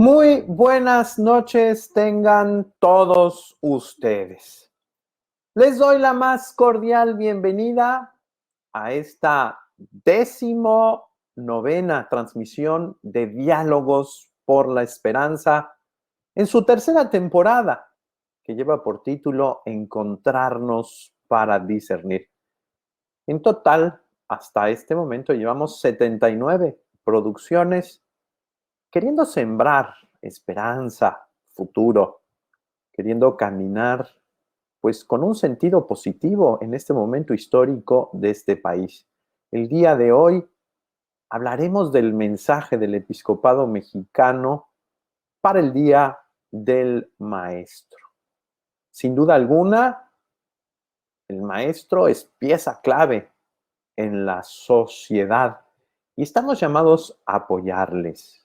Muy buenas noches tengan todos ustedes. Les doy la más cordial bienvenida a esta 19ª transmisión de Diálogos por la Esperanza en su tercera temporada, que lleva por título Encontrarnos para discernir. En total, hasta este momento llevamos 79 producciones queriendo sembrar esperanza, futuro, queriendo caminar pues con un sentido positivo en este momento histórico de este país. El día de hoy hablaremos del mensaje del episcopado mexicano para el Día del Maestro. Sin duda alguna, el maestro es pieza clave en la sociedad y estamos llamados a apoyarles.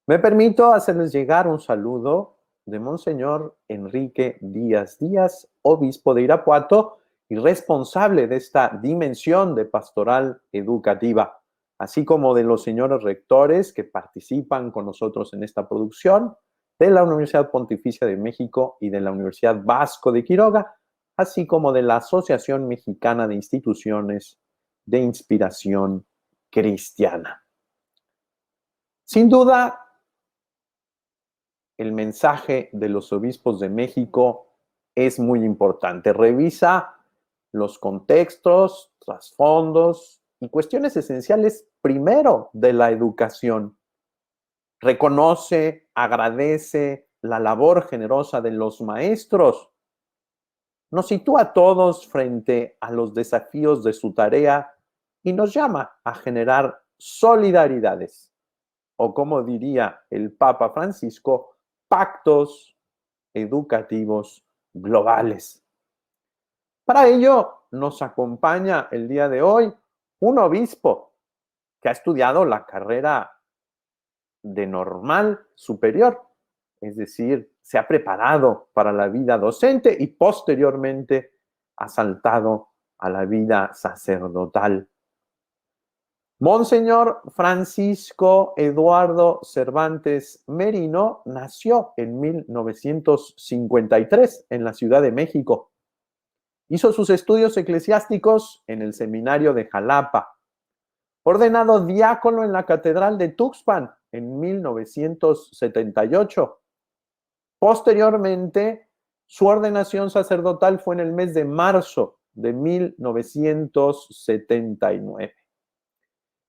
Me permito hacerles llegar un saludo de Monseñor Enrique Díaz Díaz, obispo de Irapuato y responsable de esta dimensión de pastoral educativa, así como de los señores rectores que participan con nosotros en esta producción, de la Universidad Pontificia de México y de la Universidad Vasco de Quiroga, así como de la Asociación Mexicana de Instituciones de Inspiración Cristiana. Sin duda, el mensaje de los obispos de México es muy importante. Revisa los contextos, trasfondos y cuestiones esenciales primero de la educación. Reconoce, agradece la labor generosa de los maestros. Nos sitúa a todos frente a los desafíos de su tarea y nos llama a generar solidaridades, o como diría el Papa Francisco, pactos educativos globales. Para ello nos acompaña el día de hoy un obispo que ha estudiado la carrera de normal superior, es decir, se ha preparado para la vida docente y posteriormente ha saltado a la vida sacerdotal. Monseñor Francisco Eduardo Cervantes Merino nació en 1953 en la Ciudad de México. Hizo sus estudios eclesiásticos en el seminario de Jalapa. Ordenado diácono en la Catedral de Tuxpan en 1978. Posteriormente, su ordenación sacerdotal fue en el mes de marzo de 1979.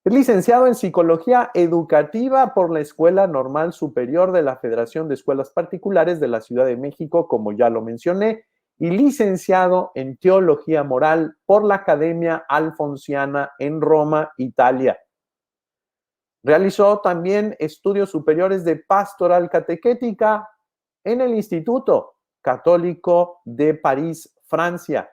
Es licenciado en Psicología Educativa por la Escuela Normal Superior de la Federación de Escuelas Particulares de la Ciudad de México, como ya lo mencioné, y licenciado en Teología Moral por la Academia Alfonsiana en Roma, Italia. Realizó también estudios superiores de Pastoral Catequética en el Instituto Católico de París, Francia.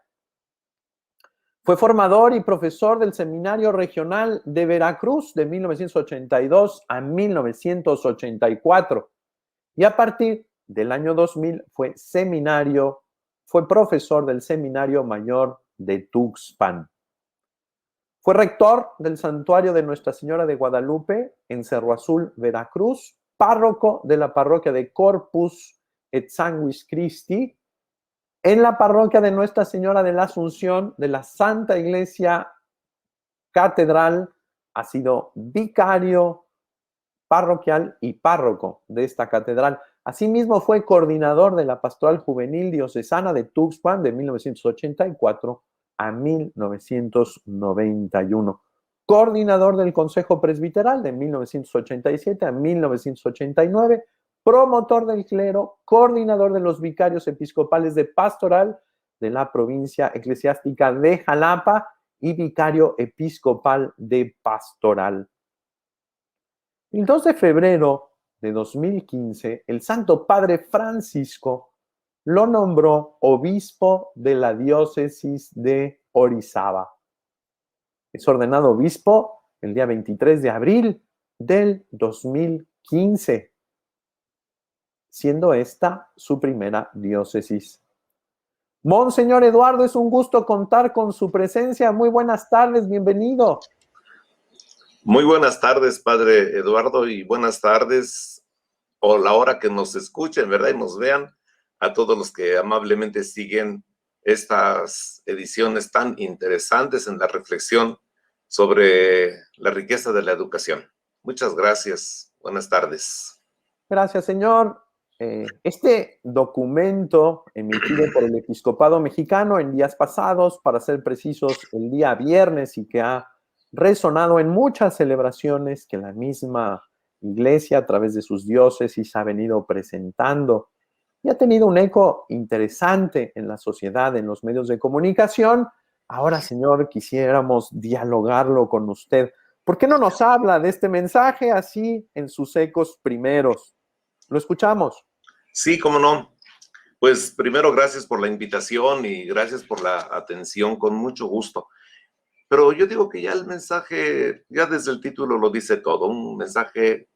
Fue formador y profesor del Seminario Regional de Veracruz de 1982 a 1984 y a partir del año 2000 fue profesor del Seminario Mayor de Tuxpan. Fue rector del Santuario de Nuestra Señora de Guadalupe en Cerro Azul, Veracruz, párroco de la parroquia de Corpus et Sanguis Christi, en la parroquia de Nuestra Señora de la Asunción de la Santa Iglesia Catedral. Ha sido vicario parroquial y párroco de esta catedral. Asimismo, fue coordinador de la Pastoral Juvenil Diocesana de Tuxpan de 1984 a 1991. Coordinador del Consejo Presbiteral de 1987 a 1989. Promotor del clero, coordinador de los vicarios episcopales de pastoral de la provincia eclesiástica de Jalapa y vicario episcopal de pastoral. El 2 de febrero de 2015, el Santo Padre Francisco lo nombró obispo de la diócesis de Orizaba. Es ordenado obispo el día 23 de abril del 2015. Siendo esta su primera diócesis. Monseñor Eduardo, es un gusto contar con su presencia. Muy buenas tardes, bienvenido. Muy buenas tardes, Padre Eduardo, y buenas tardes o la hora que nos escuchen, ¿verdad? Y nos vean, a todos los que amablemente siguen estas ediciones tan interesantes en la reflexión sobre la riqueza de la educación. Muchas gracias. Buenas tardes. Gracias, señor. Este documento emitido por el Episcopado Mexicano en días pasados, para ser precisos, el día viernes, y que ha resonado en muchas celebraciones que la misma Iglesia a través de sus diócesis ha venido presentando y ha tenido un eco interesante en la sociedad, en los medios de comunicación. Ahora, señor, quisiéramos dialogarlo con usted. ¿Por qué no nos habla de este mensaje así en sus ecos primeros? Lo escuchamos. Sí, cómo no. Pues primero, gracias por la invitación y gracias por la atención, con mucho gusto. Pero yo digo que ya el mensaje, ya desde el título lo dice todo, un mensaje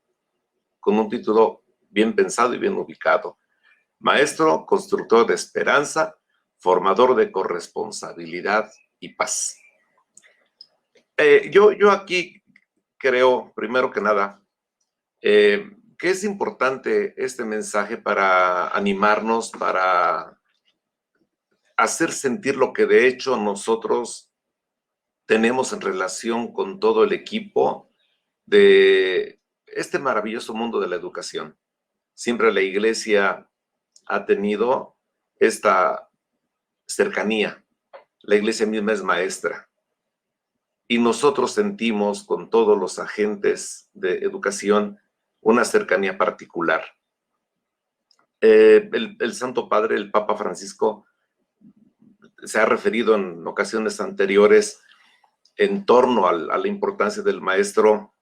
con un título bien pensado y bien ubicado. Maestro, constructor de esperanza, formador de corresponsabilidad y paz. Yo aquí creo, primero que nada, que es importante este mensaje para animarnos, para hacer sentir lo que de hecho nosotros tenemos en relación con todo el equipo de este maravilloso mundo de la educación. Siempre la Iglesia ha tenido esta cercanía. La Iglesia misma es maestra. Y nosotros sentimos con todos los agentes de educación una cercanía particular. El Santo Padre, el Papa Francisco, se ha referido en ocasiones anteriores en torno a la importancia del maestro,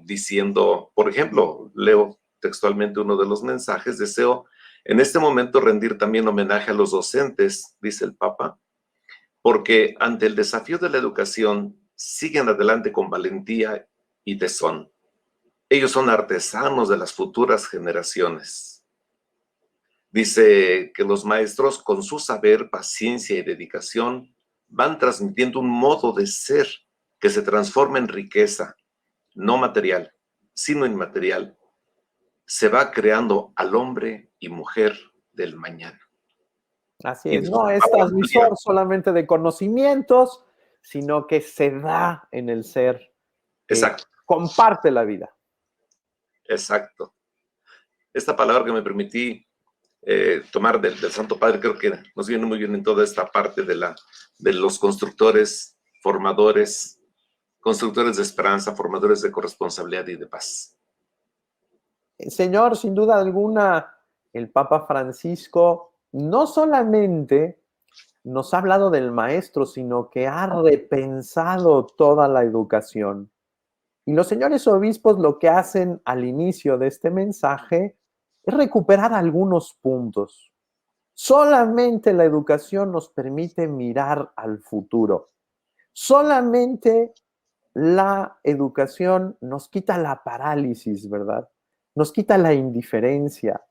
diciendo, por ejemplo, leo textualmente uno de los mensajes: deseo en este momento rendir también homenaje a los docentes, dice el Papa, porque ante el desafío de la educación siguen adelante con valentía y tesón. Ellos son artesanos de las futuras generaciones. Dice que los maestros, con su saber, paciencia y dedicación, van transmitiendo un modo de ser que se transforma en riqueza, no material, sino inmaterial. Se va creando al hombre y mujer del mañana. Así es, no es transmisor solamente de conocimientos, sino que se da en el ser, Exacto. comparte la vida. Exacto. Esta palabra que me permití tomar del Santo Padre creo que nos viene muy bien en toda esta parte de los constructores, formadores, constructores de esperanza, formadores de corresponsabilidad y de paz. Señor, sin duda alguna, el Papa Francisco no solamente nos ha hablado del maestro, sino que ha repensado toda la educación. Y los señores obispos lo que hacen al inicio de este mensaje es recuperar algunos puntos. Solamente la educación nos permite mirar al futuro. Solamente la educación nos quita la parálisis, ¿verdad? Nos quita la indiferencia,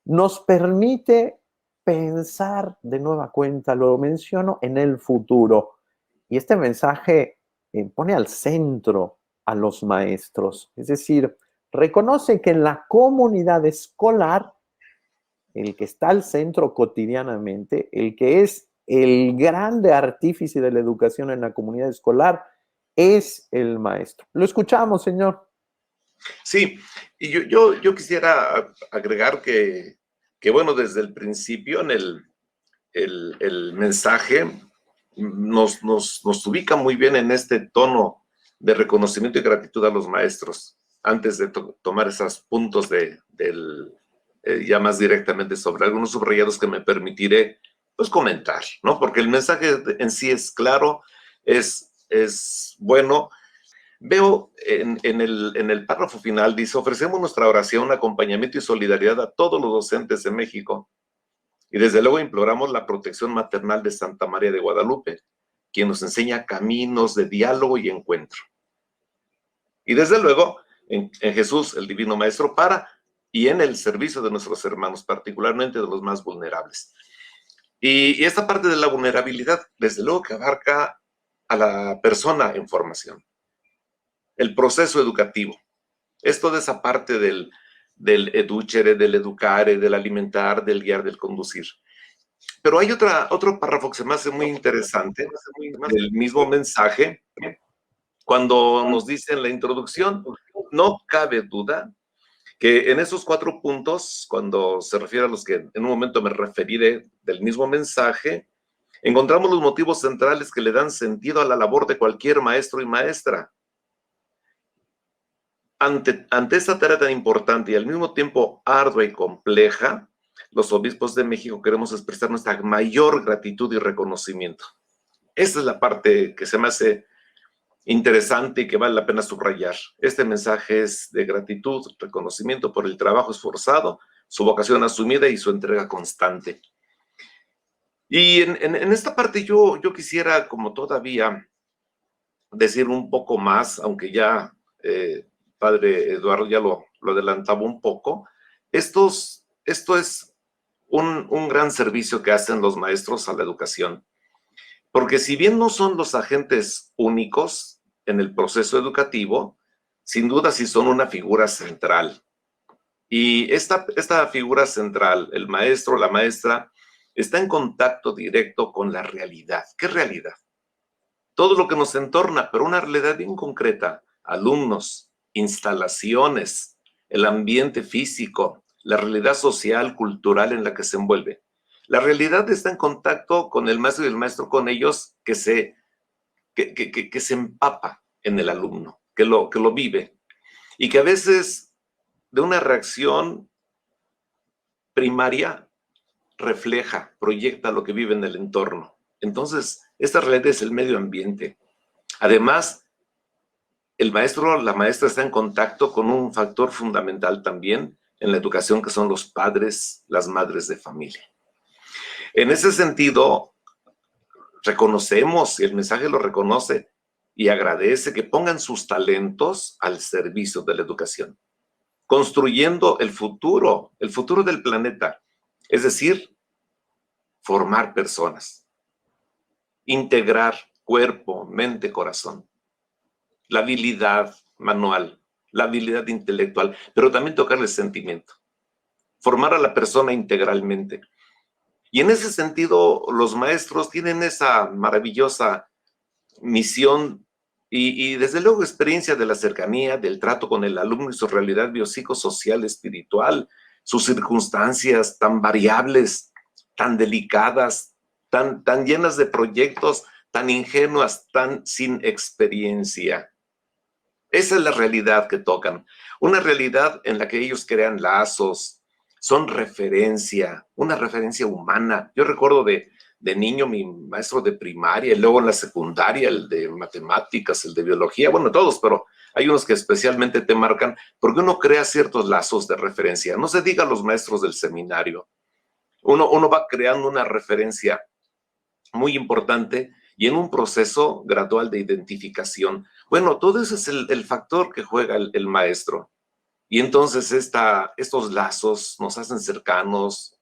nos permite pensar de nueva cuenta, lo menciono, en el futuro. Y este mensaje pone al centro a los maestros, es decir, reconoce que en la comunidad escolar, el que está al centro cotidianamente, el que es el grande artífice de la educación en la comunidad escolar, es el maestro. Lo escuchamos, señor. Sí, y yo quisiera agregar que bueno, desde el principio en el mensaje nos ubica muy bien en este tono de reconocimiento y gratitud a los maestros, antes de tomar esos puntos ya más directamente sobre algunos subrayados que me permitiré pues comentar, ¿no? Porque el mensaje en sí es claro, es bueno. Veo en el párrafo final, dice: ofrecemos nuestra oración, acompañamiento y solidaridad a todos los docentes de México. Y desde luego imploramos la protección maternal de Santa María de Guadalupe, quien nos enseña caminos de diálogo y encuentro. Y desde luego en Jesús, el Divino Maestro, y en el servicio de nuestros hermanos, particularmente de los más vulnerables. Y esta parte de la vulnerabilidad, desde luego que abarca a la persona en formación. El proceso educativo. Es toda esa parte del educere, del educare, del alimentar, del guiar, del conducir. Pero hay otro párrafo que se me hace muy interesante del mismo mensaje, cuando nos dice en la introducción: no cabe duda que en esos 4 puntos, cuando se refiere a los que en un momento me referiré del mismo mensaje, encontramos los motivos centrales que le dan sentido a la labor de cualquier maestro y maestra. Ante esta tarea tan importante y al mismo tiempo ardua y compleja, los obispos de México queremos expresar nuestra mayor gratitud y reconocimiento. Esa es la parte que se me hace interesante y que vale la pena subrayar. Este mensaje es de gratitud, reconocimiento por el trabajo esforzado, su vocación asumida y su entrega constante. Y en esta parte yo quisiera como todavía decir un poco más, aunque ya Padre Eduardo ya lo adelantaba un poco. Esto es un gran servicio que hacen los maestros a la educación, porque si bien no son los agentes únicos en el proceso educativo, sin duda sí son una figura central. Y esta figura central, el maestro, la maestra, está en contacto directo con la realidad. ¿Qué realidad? Todo lo que nos entorna, pero una realidad bien concreta: alumnos, instalaciones, el ambiente físico, la realidad social, cultural en la que se envuelve. La realidad está en contacto con el maestro y el maestro con ellos, que se empapa en el alumno, que lo vive, y que a veces de una reacción primaria refleja, proyecta lo que vive en el entorno. Entonces, esta realidad es el medio ambiente. Además, el maestro o la maestra está en contacto con un factor fundamental también en la educación, que son los padres, las madres de familia. En ese sentido, reconocemos, y el mensaje lo reconoce y agradece, que pongan sus talentos al servicio de la educación, construyendo el futuro del planeta, es decir, formar personas, integrar cuerpo, mente, corazón, la habilidad manual, la habilidad intelectual, pero también tocarle el sentimiento, formar a la persona integralmente. Y en ese sentido, los maestros tienen esa maravillosa misión y desde luego experiencia de la cercanía, del trato con el alumno y su realidad biopsicosocial, espiritual, sus circunstancias tan variables, tan delicadas, tan llenas de proyectos, tan ingenuas, tan sin experiencia. Esa es la realidad que tocan, una realidad en la que ellos crean lazos, son referencia, una referencia humana. Yo recuerdo de niño mi maestro de primaria, y luego en la secundaria el de matemáticas, el de biología, bueno, todos, pero hay unos que especialmente te marcan porque uno crea ciertos lazos de referencia. No se diga los maestros del seminario. Uno va creando una referencia muy importante y en un proceso gradual de identificación. Bueno, todo eso es el factor que juega el maestro. Y entonces estos lazos nos hacen cercanos,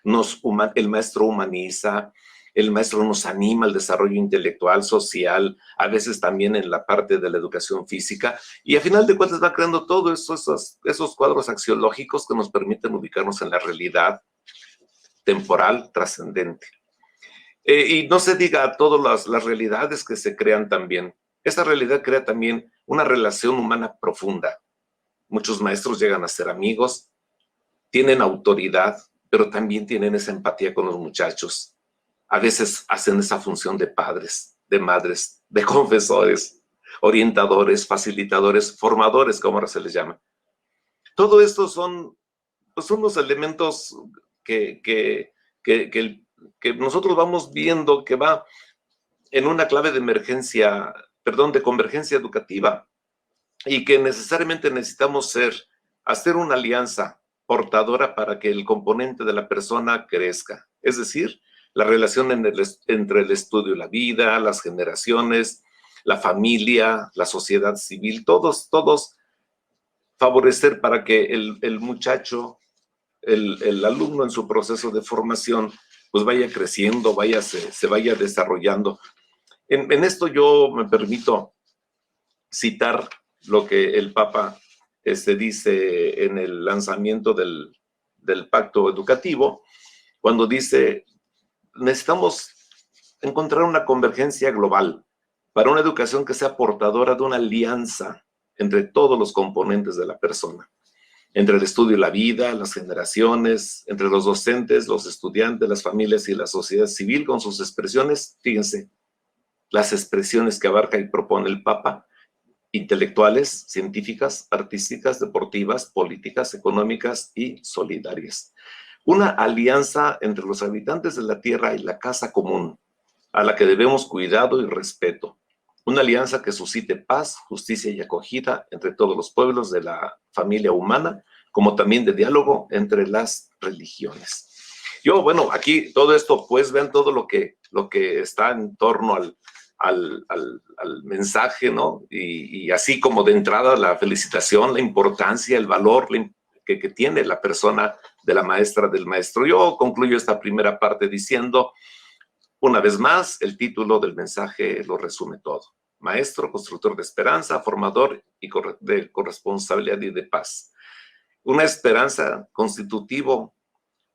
el maestro humaniza, el maestro nos anima al desarrollo intelectual, social, a veces también en la parte de la educación física, y a final de cuentas va creando todos esos cuadros axiológicos que nos permiten ubicarnos en la realidad temporal trascendente. Y no se diga todas las realidades que se crean también. Esta realidad crea también una relación humana profunda. Muchos maestros llegan a ser amigos, tienen autoridad, pero también tienen esa empatía con los muchachos. A veces hacen esa función de padres, de madres, de confesores, orientadores, facilitadores, formadores, como ahora se les llama. Todo esto son los elementos que nosotros vamos viendo que va en una clave de emergencia, perdón, de convergencia educativa, y que necesariamente necesitamos hacer una alianza portadora para que el componente de la persona crezca. Es decir, la relación entre el estudio y la vida, las generaciones, la familia, la sociedad civil, todos favorecer para que el muchacho, el alumno en su proceso de formación, pues vaya creciendo, se vaya desarrollando. En esto yo me permito citar lo que el Papa dice en el lanzamiento del pacto educativo, cuando dice, necesitamos encontrar una convergencia global para una educación que sea portadora de una alianza entre todos los componentes de la persona, entre el estudio y la vida, las generaciones, entre los docentes, los estudiantes, las familias y la sociedad civil con sus expresiones, fíjense, las expresiones que abarca y propone el Papa, intelectuales, científicas, artísticas, deportivas, políticas, económicas y solidarias. Una alianza entre los habitantes de la tierra y la casa común, a la que debemos cuidado y respeto. Una alianza que suscite paz, justicia y acogida entre todos los pueblos de la familia humana, como también de diálogo entre las religiones. Yo, bueno, aquí todo esto, pues ven todo lo que está en torno al mensaje, ¿no? Y así como de entrada la felicitación, la importancia, el valor que tiene la persona de la maestra, del maestro. Yo concluyo esta primera parte diciendo, una vez más, el título del mensaje lo resume todo. Maestro, constructor de esperanza, formador y de corresponsabilidad y de paz. Una esperanza constitutivo,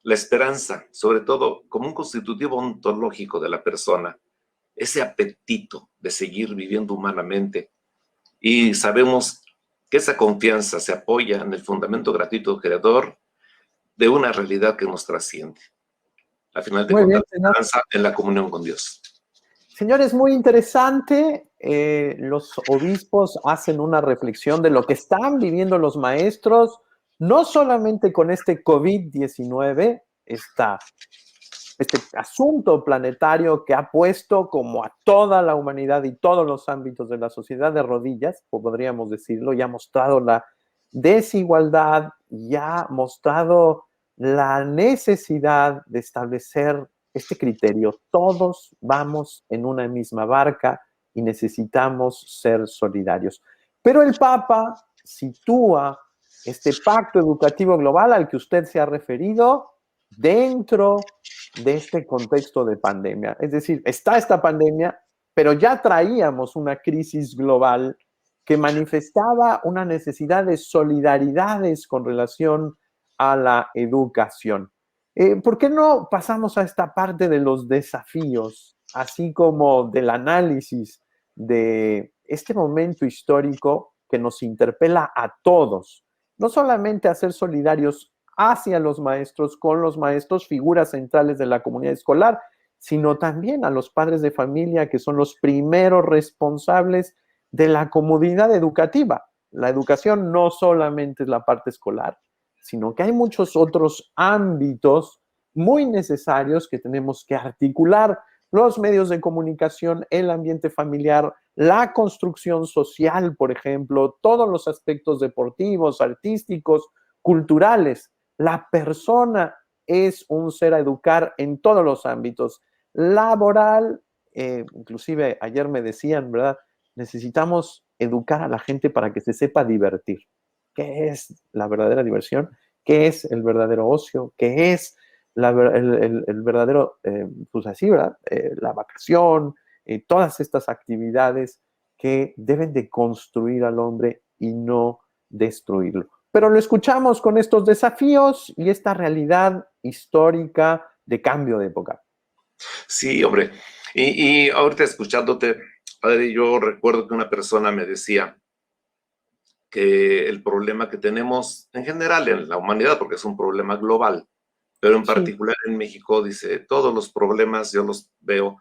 la esperanza, sobre todo como un constitutivo ontológico de la persona, ese apetito de seguir viviendo humanamente. Y sabemos que esa confianza se apoya en el fundamento gratuito creador de una realidad que nos trasciende. Al final de Muy bien, cuentas, la señor. esperanza en la comunión con Dios. Señores, muy interesante. Los obispos hacen una reflexión de lo que están viviendo los maestros, no solamente con este COVID-19, este asunto planetario que ha puesto como a toda la humanidad y todos los ámbitos de la sociedad de rodillas, podríamos decirlo, y ha mostrado la desigualdad, y ha mostrado la necesidad de establecer este criterio. Todos vamos en una misma barca y necesitamos ser solidarios. Pero el Papa sitúa este pacto educativo global al que usted se ha referido dentro de este contexto de pandemia. Es decir, está esta pandemia, pero ya traíamos una crisis global que manifestaba una necesidad de solidaridades con relación a la educación. ¿Por qué no pasamos a esta parte de los desafíos, así como del análisis de este momento histórico que nos interpela a todos? No solamente a ser solidarios hacia los maestros, con los maestros, figuras centrales de la comunidad escolar, sino también a los padres de familia, que son los primeros responsables de la comunidad educativa. La educación no solamente es la parte escolar, sino que hay muchos otros ámbitos muy necesarios que tenemos que articular: los medios de comunicación, el ambiente familiar, la construcción social, por ejemplo, todos los aspectos deportivos, artísticos, culturales. La persona es un ser a educar en todos los ámbitos. Laboral, inclusive ayer me decían, ¿verdad? Necesitamos educar a la gente para que se sepa divertir. ¿Qué es la verdadera diversión? ¿Qué es el verdadero ocio? ¿Qué es el verdadero, pues así, ¿verdad? La vacación, todas estas actividades que deben de construir al hombre y no destruirlo. Pero lo escuchamos con estos desafíos y esta realidad histórica de cambio de época. Sí, hombre. Y ahorita escuchándote, padre, yo recuerdo que una persona me decía que el problema que tenemos en general en la humanidad, porque es un problema global, pero en particular en México, dice, todos los problemas yo los veo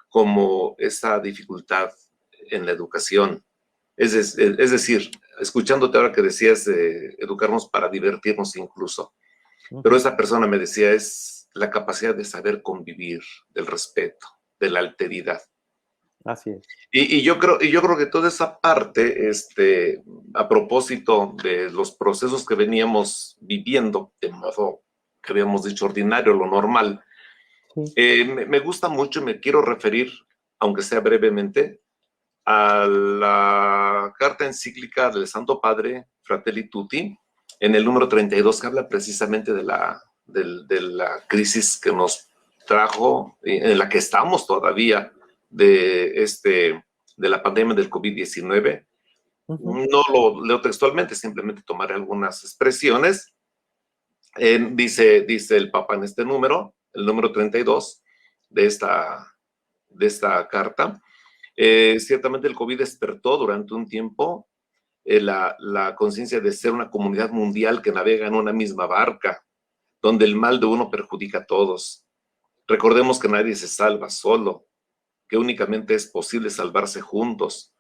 como esa dificultad en la educación. Es decir, escuchándote ahora que decías de educarnos para divertirnos incluso, pero esa persona me decía es la capacidad de saber convivir, del respeto, de la alteridad. Así es. Y yo creo que toda esa parte, a propósito de los procesos que veníamos viviendo, de modo que habíamos dicho ordinario, lo normal, me gusta mucho y me quiero referir, aunque sea brevemente, a la carta encíclica del Santo Padre, Fratelli Tutti, en el número 32, que habla precisamente de la crisis que nos trajo, en la que estamos todavía, de la pandemia del COVID-19, Ujú. No lo leo textualmente, simplemente tomaré algunas expresiones. Dice el Papa en este número, el número 32 de esta carta. Ciertamente el COVID despertó durante un tiempo la conciencia de ser una comunidad mundial que navega en una misma barca, donde el mal de uno perjudica a todos. Recordemos que nadie se salva solo, que únicamente es posible salvarse juntos.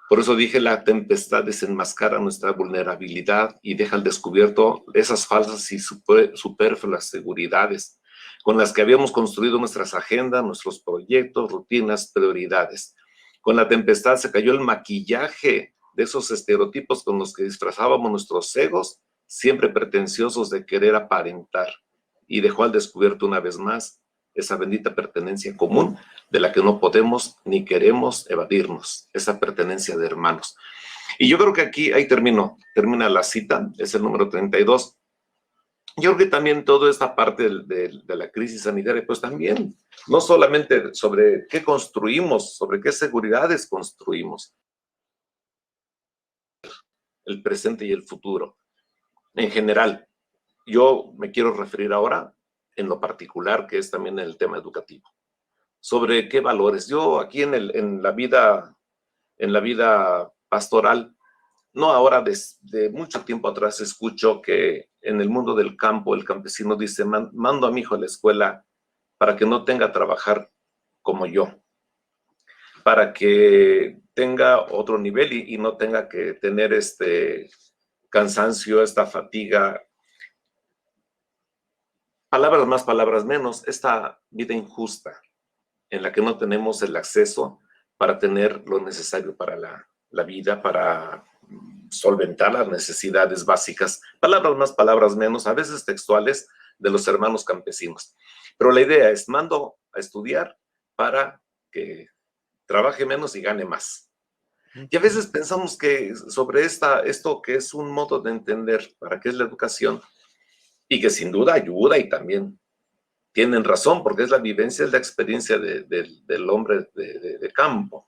Por eso dije, la tempestad desenmascara nuestra vulnerabilidad y deja al descubierto esas falsas y superfluas seguridades con las que habíamos construido nuestras agendas, nuestros proyectos, rutinas, prioridades. Con la tempestad se cayó el maquillaje de esos estereotipos con los que disfrazábamos nuestros egos, siempre pretenciosos de querer aparentar, y dejó al descubierto una vez más esa bendita pertenencia común de la que no podemos ni queremos evadirnos, esa pertenencia de hermanos. Y yo creo que aquí, ahí termina la cita, es el número 32. Yo creo que también toda esta parte de la crisis sanitaria, pues también, no solamente sobre qué construimos, sobre qué seguridades construimos, el presente y el futuro. En general, yo me quiero referir ahora en lo particular, que es también el tema educativo. Sobre qué valores. Yo aquí en la vida pastoral, no ahora, desde mucho tiempo atrás escucho que en el mundo del campo el campesino dice, mando a mi hijo a la escuela para que no tenga que trabajar como yo, para que tenga otro nivel y no tenga que tener este cansancio, esta fatiga, palabras más, palabras menos, esta vida injusta en la que no tenemos el acceso para tener lo necesario para la vida, para solventar las necesidades básicas, palabras más, palabras menos, a veces textuales, de los hermanos campesinos. Pero la idea es, mando a estudiar para que trabaje menos y gane más. Y a veces pensamos que sobre esto que es un modo de entender para qué es la educación, y que sin duda ayuda y también tienen razón, porque es la vivencia, es la experiencia del hombre de campo.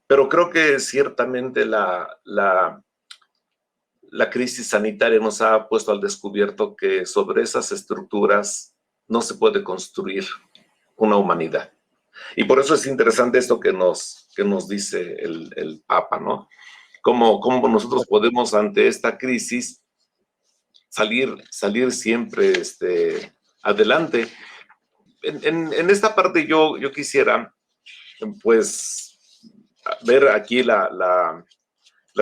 Pero creo que ciertamente la crisis sanitaria nos ha puesto al descubierto que sobre esas estructuras no se puede construir una humanidad. Y por eso es interesante esto que nos dice el Papa, ¿no? Cómo nosotros podemos ante esta crisis salir siempre adelante. En esta parte yo quisiera, pues, ver aquí la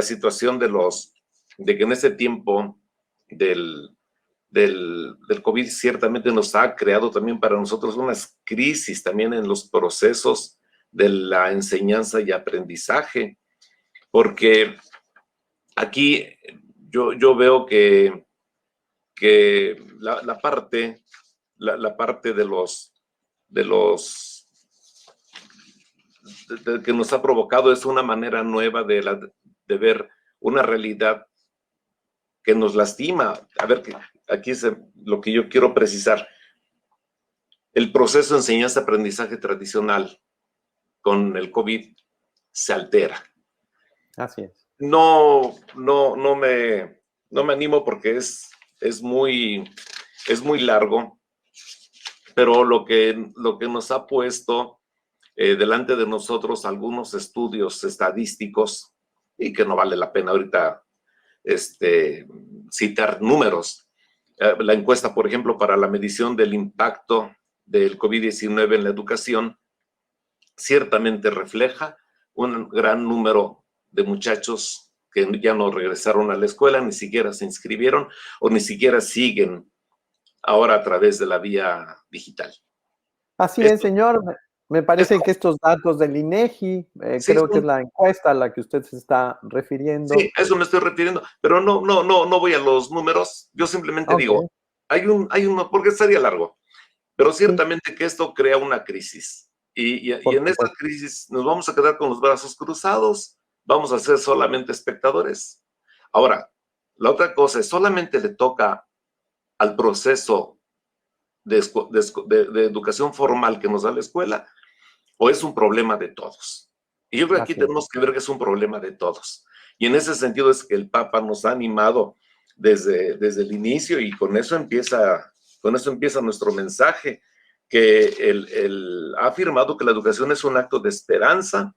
situación de que en este tiempo del COVID ciertamente nos ha creado también para nosotros unas crisis también en los procesos de la enseñanza y aprendizaje, porque aquí yo veo que la parte que nos ha provocado es una manera nueva de ver una realidad que nos lastima. A ver, aquí es lo que yo quiero precisar. El proceso de enseñanza-aprendizaje tradicional con el COVID se altera. Así es. No me animo porque es muy largo, pero lo que nos ha puesto delante de nosotros algunos estudios estadísticos, y que no vale la pena ahorita citar números. La encuesta, por ejemplo, para la medición del impacto del COVID-19 en la educación, ciertamente refleja un gran número de muchachos que ya no regresaron a la escuela, ni siquiera se inscribieron o ni siquiera siguen ahora a través de la vía digital. Así es, Esto, señor. Me parece esto que estos datos del INEGI, sí, creo que es la encuesta a la que usted se está refiriendo. sí, a eso me estoy refiriendo, pero no voy a los números, yo simplemente Ok, digo, porque estaría largo, pero sí, ciertamente que esto crea una crisis, y por en esta supuesto. crisis nos vamos a quedar con los brazos cruzados, vamos a ser solamente espectadores. Ahora, la otra cosa es, solamente le toca al proceso de educación formal que nos da la escuela, o es un problema de todos. Y yo creo que aquí Así es. tenemos que ver que es un problema de todos. Y en ese sentido es que el Papa nos ha animado desde el inicio, y con eso empieza nuestro mensaje, que él ha afirmado que la educación es un acto de esperanza,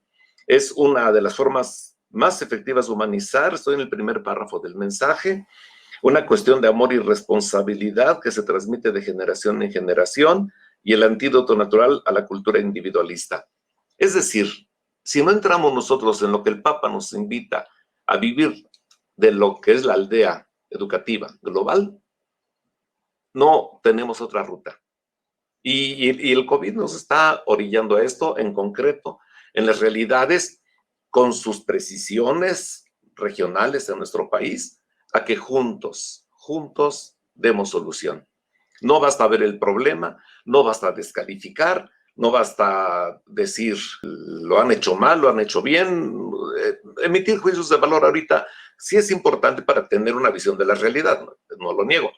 es una de las formas más efectivas de humanizar. Estoy en el primer párrafo del mensaje. Una cuestión de amor y responsabilidad que se transmite de generación en generación, y el antídoto natural a la cultura individualista. Es decir, si no entramos nosotros en lo que el Papa nos invita a vivir, de lo que es la aldea educativa global, no tenemos otra ruta. Y el COVID nos está orillando a esto, en concreto, en las realidades, con sus precisiones regionales en nuestro país, a que juntos demos solución. No basta ver el problema, no basta descalificar, no basta decir lo han hecho mal, lo han hecho bien. Emitir juicios de valor ahorita sí es importante para tener una visión de la realidad, no lo niego.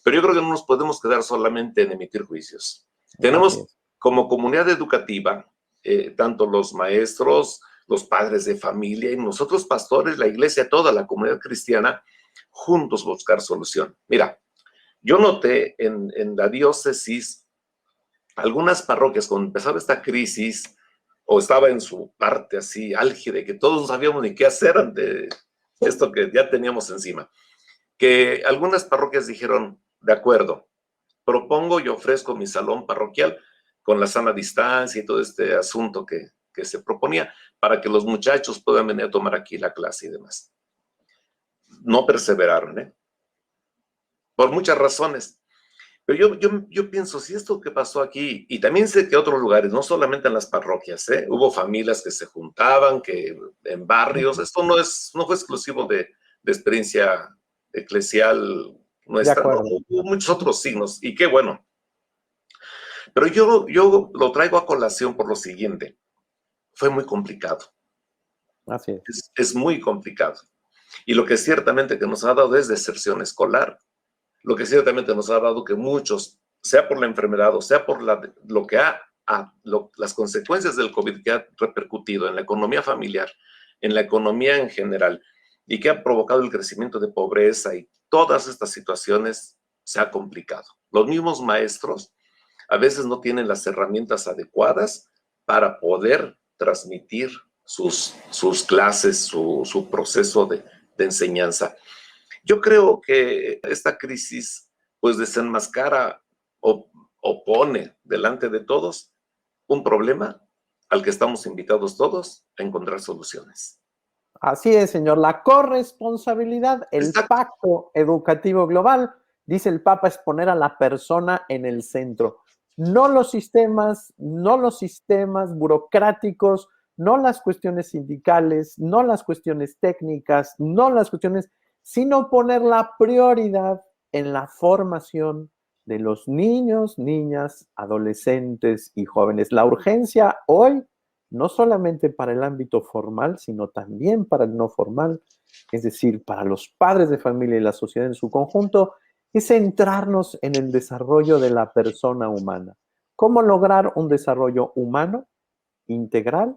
Pero yo creo que no nos podemos quedar solamente en emitir juicios. Tenemos como comunidad educativa, tanto los maestros, los padres de familia y nosotros pastores, la iglesia, toda la comunidad cristiana, juntos buscar solución. Mira, yo noté en la diócesis algunas parroquias, cuando empezaba esta crisis, o estaba en su parte así álgida, que todos no sabíamos ni qué hacer ante esto que ya teníamos encima, que algunas parroquias dijeron, de acuerdo, propongo y ofrezco mi salón parroquial con la sana distancia y todo este asunto que se proponía, para que los muchachos puedan venir a tomar aquí la clase y demás. No perseveraron, por muchas razones. Pero yo pienso, si esto que pasó aquí, y también sé que otros lugares, no solamente en las parroquias, hubo familias que se juntaban, que en barrios, esto no fue exclusivo de experiencia eclesial nuestra, no, hubo muchos otros signos, y qué bueno. Pero yo lo traigo a colación por lo siguiente: fue muy complicado. Así es. Es muy complicado. Y lo que ciertamente que nos ha dado es deserción escolar. Lo que ciertamente nos ha dado que muchos, sea por la enfermedad o sea por las consecuencias del COVID, que ha repercutido en la economía familiar, en la economía en general, y que ha provocado el crecimiento de pobreza y todas estas situaciones, se ha complicado. Los mismos maestros a veces no tienen las herramientas adecuadas para poder transmitir sus clases, su proceso de enseñanza. Yo creo que esta crisis pues desenmascara o pone delante de todos un problema al que estamos invitados todos a encontrar soluciones. Así es, señor. La corresponsabilidad, el Exacto. pacto educativo global, dice el Papa, es poner a la persona en el centro. No los sistemas burocráticos, no las cuestiones sindicales, no las cuestiones técnicas, no las cuestiones, sino poner la prioridad en la formación de los niños, niñas, adolescentes y jóvenes. La urgencia hoy, no solamente para el ámbito formal, sino también para el no formal, es decir, para los padres de familia y la sociedad en su conjunto, es centrarnos en el desarrollo de la persona humana. ¿Cómo lograr un desarrollo humano, integral,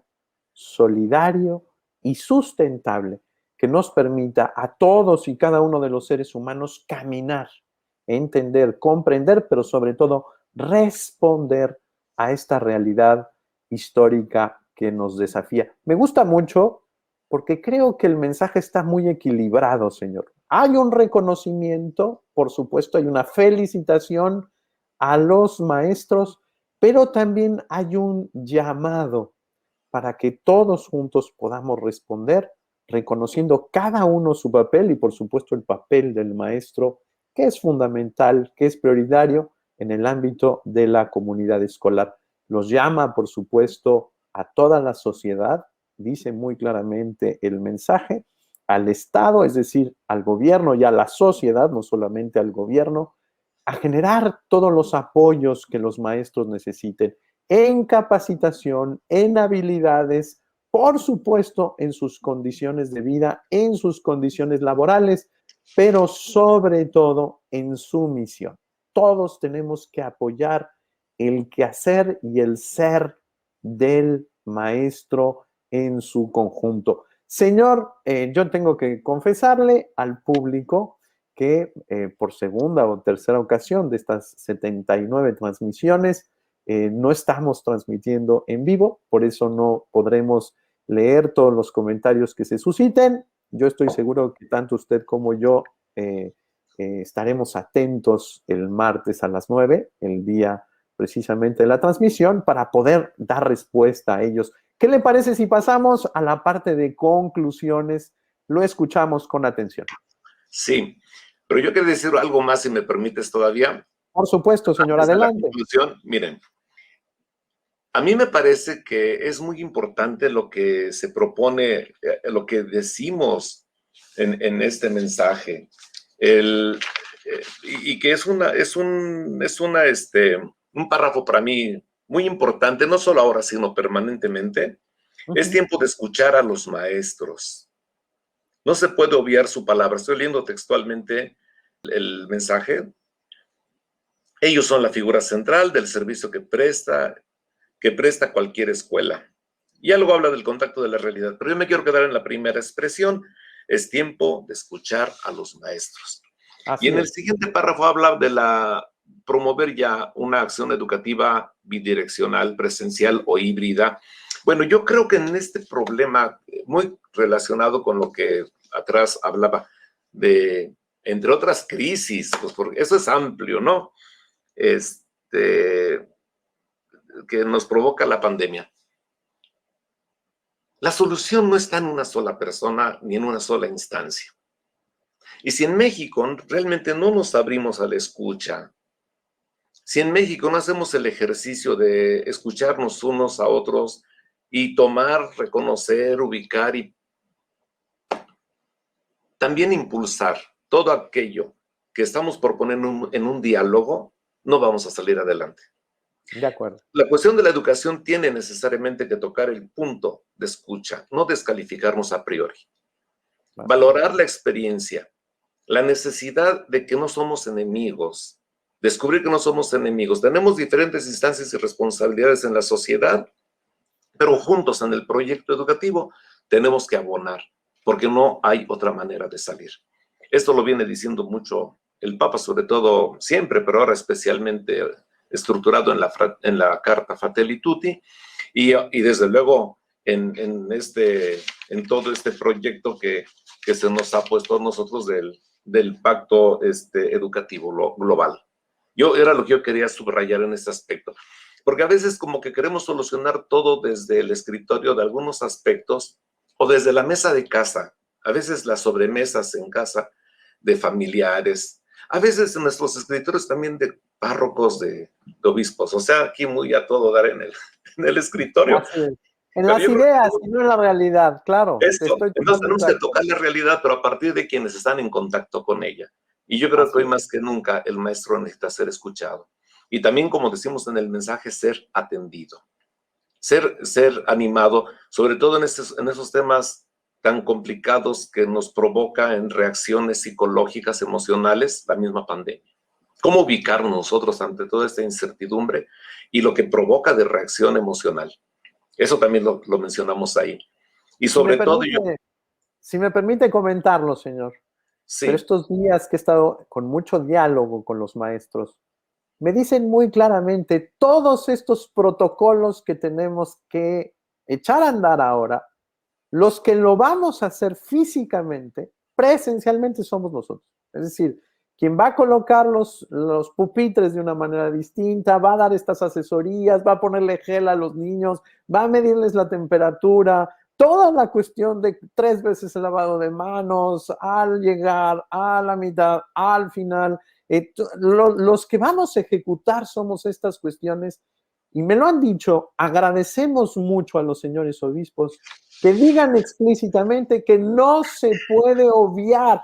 solidario y sustentable, que nos permita a todos y cada uno de los seres humanos caminar, entender, comprender, pero sobre todo responder a esta realidad histórica que nos desafía? Me gusta mucho porque creo que el mensaje está muy equilibrado, señor. Hay un reconocimiento, por supuesto, hay una felicitación a los maestros, pero también hay un llamado para que todos juntos podamos responder, reconociendo cada uno su papel y, por supuesto, el papel del maestro, que es fundamental, que es prioritario en el ámbito de la comunidad escolar. Los llama, por supuesto, a toda la sociedad, dice muy claramente el mensaje, al Estado, es decir, al gobierno y a la sociedad, no solamente al gobierno, a generar todos los apoyos que los maestros necesiten en capacitación, en habilidades, por supuesto, en sus condiciones de vida, en sus condiciones laborales, pero sobre todo en su misión. Todos tenemos que apoyar el quehacer y el ser del maestro en su conjunto. Señor, yo tengo que confesarle al público que por segunda o tercera ocasión de estas 79 transmisiones, no estamos transmitiendo en vivo, por eso no podremos leer todos los comentarios que se susciten. Yo estoy seguro que tanto usted como yo estaremos atentos el martes a las 9, el día precisamente de la transmisión, para poder dar respuesta a ellos. ¿Qué le parece si pasamos a la parte de conclusiones? Lo escuchamos con atención. Sí, pero yo quiero decir algo más, si me permites todavía. Por supuesto, señor, adelante. La conclusión, miren, a mí me parece que es muy importante lo que se propone, lo que decimos en este mensaje, y que es un párrafo para mí muy importante, no solo ahora, sino permanentemente. Es tiempo de escuchar a los maestros. No se puede obviar su palabra. Estoy leyendo textualmente el mensaje. Ellos son la figura central del servicio que presta cualquier escuela. Y algo habla del contacto de la realidad, pero yo me quiero quedar en la primera expresión. Es tiempo de escuchar a los maestros. Así y en es. el siguiente párrafo habla de promover ya una acción educativa bidireccional, presencial o híbrida. Bueno, yo creo que en este problema, muy relacionado con lo que atrás hablaba de, entre otras crisis, pues porque eso es amplio, ¿no? Que nos provoca la pandemia. La solución no está en una sola persona ni en una sola instancia. Y si en México realmente no nos abrimos a la escucha, si en México no hacemos el ejercicio de escucharnos unos a otros y tomar, reconocer, ubicar y también impulsar todo aquello que estamos proponiendo en un diálogo, no vamos a salir adelante. De acuerdo. La cuestión de la educación tiene necesariamente que tocar el punto de escucha, no descalificarnos a priori. Valorar la experiencia, la necesidad de que no somos enemigos, descubrir que no somos enemigos. Tenemos diferentes instancias y responsabilidades en la sociedad, pero juntos en el proyecto educativo tenemos que abonar, porque no hay otra manera de salir. Esto lo viene diciendo mucho el Papa, sobre todo siempre, pero ahora especialmente estructurado en la Carta Fratelli Tutti, y desde luego en todo este proyecto que se nos ha puesto a nosotros del pacto educativo global. Era lo que yo quería subrayar en este aspecto, porque a veces como que queremos solucionar todo desde el escritorio de algunos aspectos o desde la mesa de casa, a veces las sobremesas en casa de familiares, a veces en nuestros escritorios también de párrocos, de obispos, o sea, aquí muy a todo dar en el escritorio. Así es. En las ideas y no en la realidad, claro. Entonces tenemos que tocar la realidad, pero a partir de quienes están en contacto con ella. Y yo creo que hoy más que nunca el maestro necesita ser escuchado. Y también, como decimos en el mensaje, ser atendido. Ser animado, sobre todo en esos temas tan complicados que nos provoca en reacciones psicológicas, emocionales, la misma pandemia. ¿Cómo ubicarnos nosotros ante toda esta incertidumbre y lo que provoca de reacción emocional? Eso también lo mencionamos ahí. Y sobre todo si me permite comentarlo, señor. Sí. Pero estos días que he estado con mucho diálogo con los maestros, me dicen muy claramente todos estos protocolos que tenemos que echar a andar ahora, los que lo vamos a hacer físicamente, presencialmente somos nosotros. Es decir, quien va a colocar los pupitres de una manera distinta, va a dar estas asesorías, va a ponerle gel a los niños, va a medirles la temperatura, toda la cuestión de 3 veces el lavado de manos, al llegar, a la mitad, al final. Los que vamos a ejecutar somos estas cuestiones, y me lo han dicho. Agradecemos mucho a los señores obispos que digan explícitamente que no se puede obviar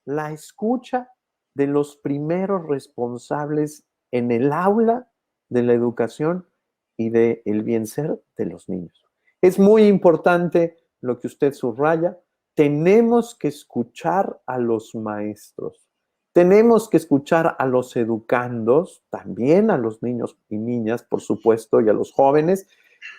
la escucha de los primeros responsables en el aula de la educación y del bien ser de los niños. Es muy importante lo que usted subraya. Tenemos que escuchar a los maestros. Tenemos que escuchar a los educandos, también a los niños y niñas, por supuesto, y a los jóvenes,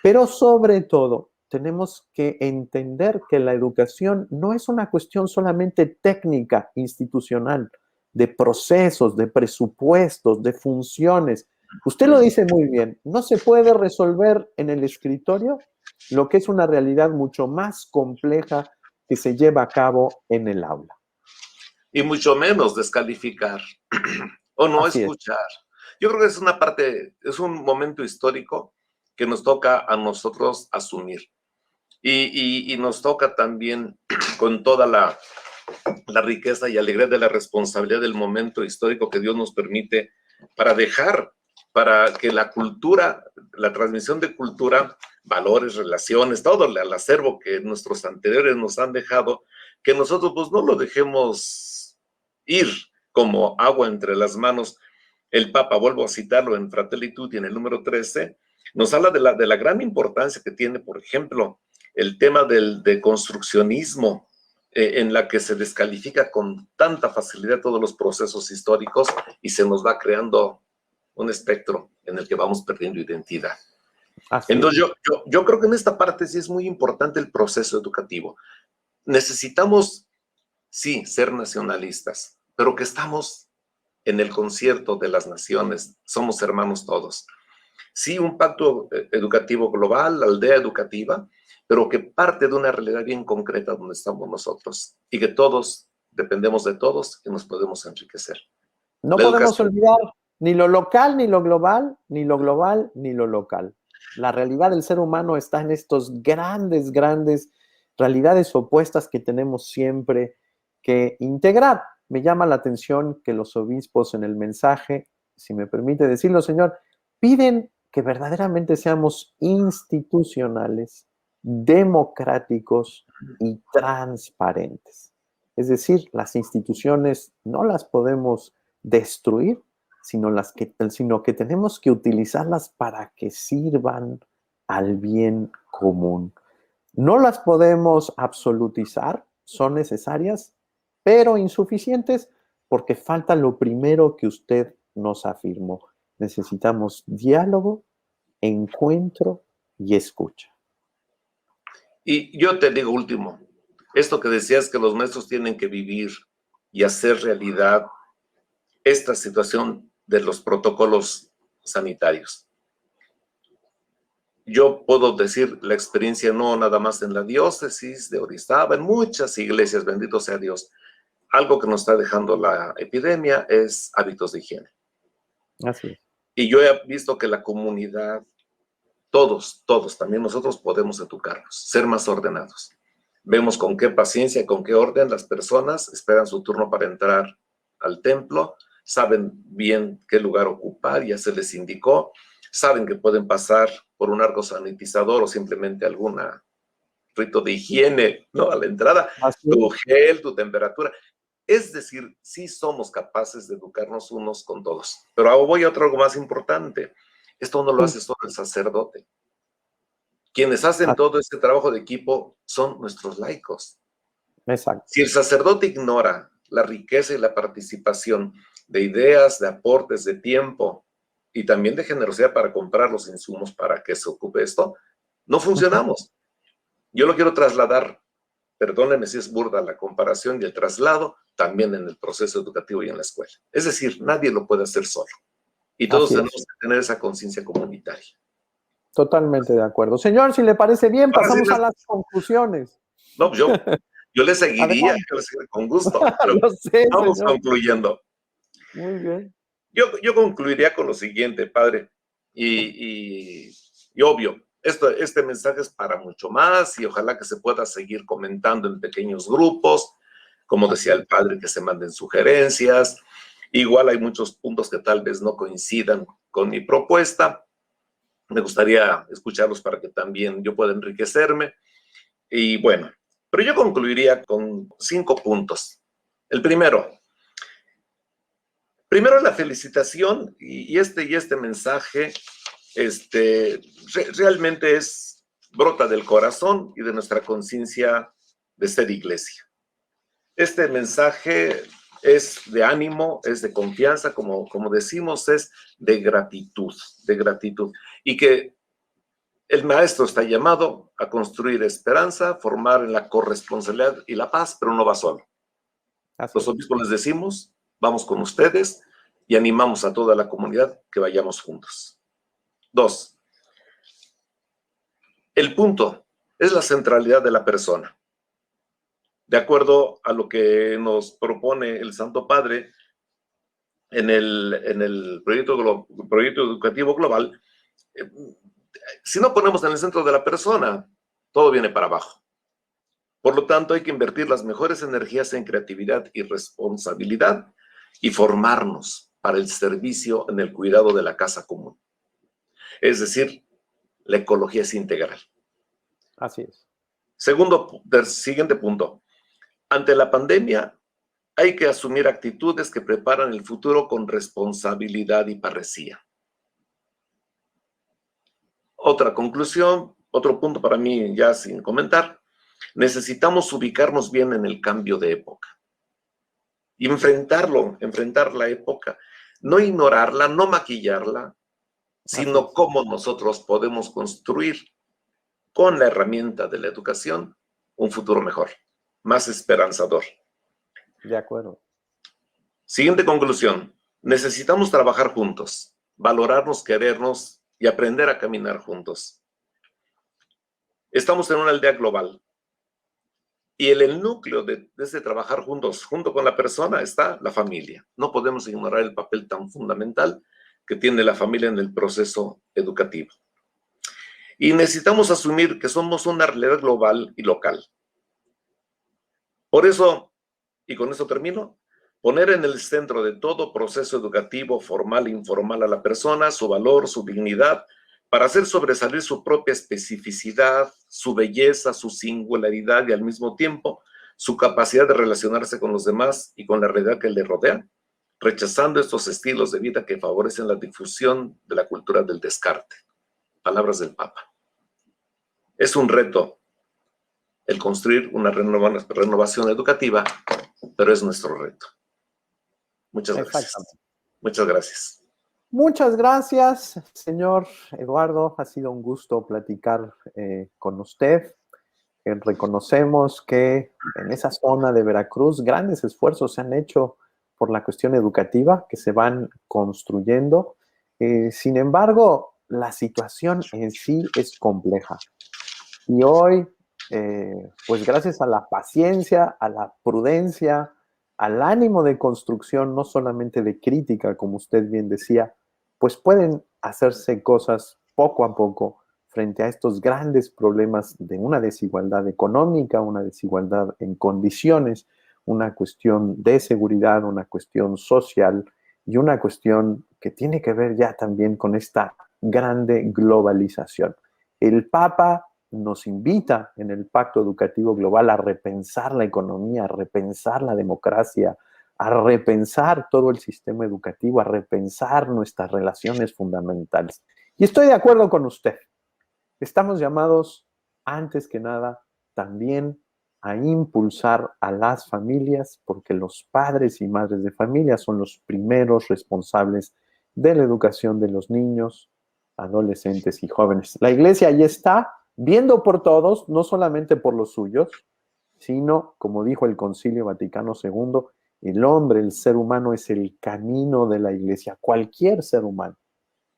pero sobre todo tenemos que entender que la educación no es una cuestión solamente técnica, institucional, de procesos, de presupuestos, de funciones. Usted lo dice muy bien, no se puede resolver en el escritorio lo que es una realidad mucho más compleja que se lleva a cabo en el aula. Y mucho menos descalificar o no Así es. escuchar. Yo creo que es una parte, es un momento histórico que nos toca a nosotros asumir. Y nos toca también con toda la riqueza y alegría de la responsabilidad del momento histórico que Dios nos permite para dejar, para que la cultura, la transmisión de cultura, valores, relaciones, todo el acervo que nuestros anteriores nos han dejado, que nosotros pues no lo dejemos ir como agua entre las manos. El Papa, vuelvo a citarlo en Fratelli Tutti, en el número 13, nos habla de la gran importancia que tiene, por ejemplo, el tema de construccionismo, en la que se descalifica con tanta facilidad todos los procesos históricos y se nos va creando un espectro en el que vamos perdiendo identidad. Así Entonces es. yo creo que en esta parte sí es muy importante el proceso educativo. Necesitamos, sí, ser nacionalistas, pero que estamos en el concierto de las naciones, somos hermanos todos. Sí, un pacto educativo global, la aldea educativa, pero que parte de una realidad bien concreta donde estamos nosotros y que todos dependemos de todos y nos podemos enriquecer. No La podemos educación. olvidar ni lo local, ni lo global, ni lo global, ni lo local. La realidad del ser humano está en estos grandes, grandes realidades opuestas que tenemos siempre que integrar. Me llama la atención que los obispos en el mensaje, si me permite decirlo, señor, piden que verdaderamente seamos institucionales, democráticos y transparentes. Es decir, las instituciones no las podemos destruir, sino que tenemos que utilizarlas para que sirvan al bien común. No las podemos absolutizar, son necesarias, pero insuficientes porque falta lo primero que usted nos afirmó. Necesitamos diálogo, encuentro y escucha. Y yo te digo último, esto que decías que los maestros tienen que vivir y hacer realidad esta situación de los protocolos sanitarios. Yo puedo decir la experiencia no nada más en la diócesis de Orizaba, en muchas iglesias, bendito sea Dios. Algo que nos está dejando la epidemia es hábitos de higiene. Así es. Y yo he visto que la comunidad, todos, también nosotros podemos educarnos, ser más ordenados. Vemos con qué paciencia, con qué orden las personas esperan su turno para entrar al templo, saben bien qué lugar ocupar, ya se les indicó, saben que pueden pasar por un arco sanitizador o simplemente algún rito de higiene, ¿no? A la entrada, Así tu es. gel, tu temperatura. Es decir, sí somos capaces de educarnos unos con todos. Pero ahora voy a algo más importante. Esto no lo hace solo el sacerdote. Quienes hacen todo este trabajo de equipo son nuestros laicos. Exacto. Si el sacerdote ignora la riqueza y la participación de ideas, de aportes, de tiempo y también de generosidad para comprar los insumos para que se ocupe esto, no funcionamos. Yo lo quiero trasladar, perdónenme si es burda la comparación y el traslado, también en el proceso educativo y en la escuela. Es decir, nadie lo puede hacer solo. Y todos Así tenemos es. que tener esa conciencia comunitaria. Totalmente de acuerdo. Señor, si le parece bien, Ahora sí, pasamos a las conclusiones. no, yo le seguiría Adelante. con gusto, pero Lo sé, vamos señor. concluyendo. Muy bien. Yo concluiría con lo siguiente, padre, y obvio, este mensaje es para mucho más y ojalá que se pueda seguir comentando en pequeños grupos, como decía el padre, que se manden sugerencias. Igual hay muchos puntos que tal vez no coincidan con mi propuesta. Me gustaría escucharlos para que también yo pueda enriquecerme. Y bueno, pero yo concluiría con 5 puntos. El primero la felicitación y este mensaje realmente brota del corazón y de nuestra conciencia de ser iglesia. Este mensaje es de ánimo, es de confianza, como decimos, es de gratitud. Y que El maestro está llamado a construir esperanza, formar en la corresponsabilidad y la paz, pero no va solo. Los obispos les decimos, vamos con ustedes y animamos a toda la comunidad que vayamos juntos. 2. El punto es la centralidad de la persona. De acuerdo a lo que nos propone el Santo Padre en el proyecto educativo global, si no ponemos en el centro de la persona, todo viene para abajo. Por lo tanto, hay que invertir las mejores energías en creatividad y responsabilidad y formarnos para el servicio en el cuidado de la casa común. Es decir, la ecología es integral. Así es. Siguiente punto. Ante la pandemia, hay que asumir actitudes que preparan el futuro con responsabilidad y parresía. Otra conclusión, otro punto para mí ya sin comentar, necesitamos ubicarnos bien en el cambio de época. Y enfrentar la época, no ignorarla, no maquillarla, sino cómo nosotros podemos construir con la herramienta de la educación un futuro mejor, más esperanzador. De acuerdo. Siguiente conclusión, necesitamos trabajar juntos, valorarnos, querernos y aprender a caminar juntos. Estamos en una aldea global y el núcleo de ese trabajar juntos, junto con la persona, está la familia. No podemos ignorar el papel tan fundamental que tiene la familia en el proceso educativo. Y necesitamos asumir que somos una realidad global y local. Por eso, y con eso termino, poner en el centro de todo proceso educativo, formal e informal, a la persona, su valor, su dignidad, para hacer sobresalir su propia especificidad, su belleza, su singularidad y al mismo tiempo su capacidad de relacionarse con los demás y con la realidad que le rodea, rechazando estos estilos de vida que favorecen la difusión de la cultura del descarte. Palabras del Papa. Es un reto el construir una renovación educativa, pero es nuestro reto. Muchas gracias. Muchas gracias. Muchas gracias, señor Eduardo. Ha sido un gusto platicar con usted. Reconocemos que en esa zona de Veracruz grandes esfuerzos se han hecho por la cuestión educativa que se van construyendo. Sin embargo, la situación en sí es compleja. Y hoy, pues gracias a la paciencia, a la prudencia, al ánimo de construcción, no solamente de crítica, como usted bien decía, pues pueden hacerse cosas poco a poco frente a estos grandes problemas de una desigualdad económica, una desigualdad en condiciones, una cuestión de seguridad, una cuestión social y una cuestión que tiene que ver ya también con esta grande globalización. El Papa nos invita en el Pacto Educativo Global a repensar la economía, a repensar la democracia, a repensar todo el sistema educativo, a repensar nuestras relaciones fundamentales. Y estoy de acuerdo con usted. Estamos llamados, antes que nada, también a impulsar a las familias, porque los padres y madres de familia son los primeros responsables de la educación de los niños, adolescentes y jóvenes. La Iglesia ya está viendo por todos, no solamente por los suyos, sino, como dijo el Concilio Vaticano II, el hombre, el ser humano es el camino de la Iglesia, cualquier ser humano,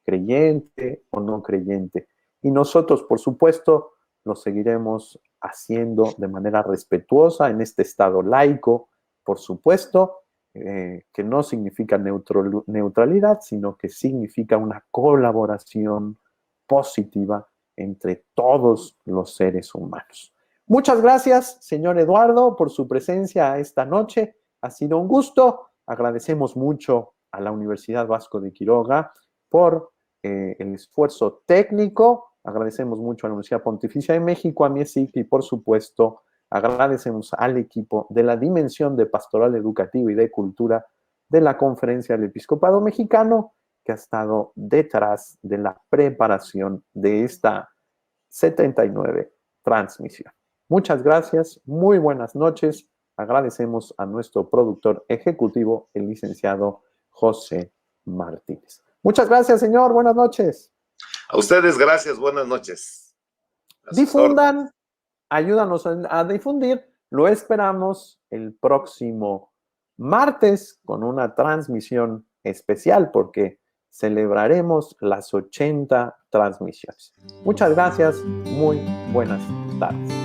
creyente o no creyente. Y nosotros, por supuesto, lo seguiremos haciendo de manera respetuosa en este Estado laico, por supuesto, que no significa neutralidad, sino que significa una colaboración positiva entre todos los seres humanos. Muchas gracias, señor Eduardo, por su presencia esta noche. Ha sido un gusto. Agradecemos mucho a la Universidad Vasco de Quiroga por el esfuerzo técnico. Agradecemos mucho a la Universidad Pontificia de México, a MIESIC y, por supuesto, agradecemos al equipo de la Dimensión de Pastoral Educativa y de Cultura de la Conferencia del Episcopado Mexicano, que ha estado detrás de la preparación de esta 79 transmisión. Muchas gracias, muy buenas noches. Agradecemos a nuestro productor ejecutivo, el licenciado José Martínez. Muchas gracias, señor. Buenas noches. A ustedes, gracias, buenas noches. Difundan, ayúdanos a difundir. Lo esperamos el próximo martes con una transmisión especial porque celebraremos las 80 transmisiones. Muchas gracias, muy buenas tardes.